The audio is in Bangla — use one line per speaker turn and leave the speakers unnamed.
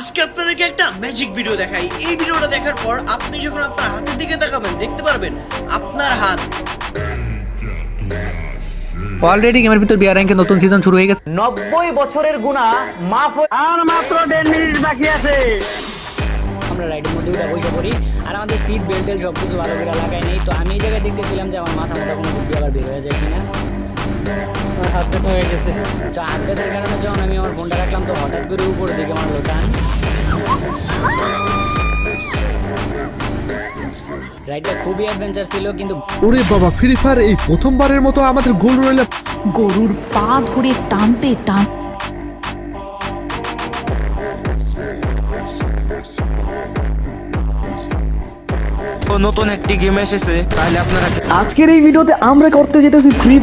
আজকে আপনাদেরকে একটা ম্যাজিক ভিডিও দেখাই। এই ভিডিওটা দেখার পর আপনি যখন আপনার হাতের দিকে তাকাবেন দেখতে পারবেন আপনার হাত
অলরেডি গেমের ভিতর বিআর র্যাঙ্কের নতুন সিজন শুরু হয়ে গেছে।
90 বছরের গুনাহ মাফ আর মাত্র 10 মিনিট বাকি আছে।
আমরা রাইডের মধ্যে উঠে বসে পড়ি আর আমাদের সিট বেল্টের সব কিছু ভালো করে লাগাই নেই। তো আমি এই জায়গায় দেখতেছিলাম যে আমার মাথা কোনো বুদ্ধি আবার বের হয়ে যায় কিনা।
হাত ব্যথা হয়ে গেছে।
তো হাত ব্যথার কারণে যখন আমি আমার ফোনটা রাখলাম তো হঠাৎ করে উপরের দিকে আমার টান। রাইডটা খুবই অ্যাডভেঞ্চার ছিল কিন্তু
ওরে বাবা, ফ্রি ফায়ার এই প্রথমবারের মতো আমাদের গোল রইলে
গরুর পা ধরে টানতে টান
নতুন একটি গেম এসেছে, চাইলে আপনারা
আজকের এই ভিডিওতে আমরা করতে যেতেছি ফ্রি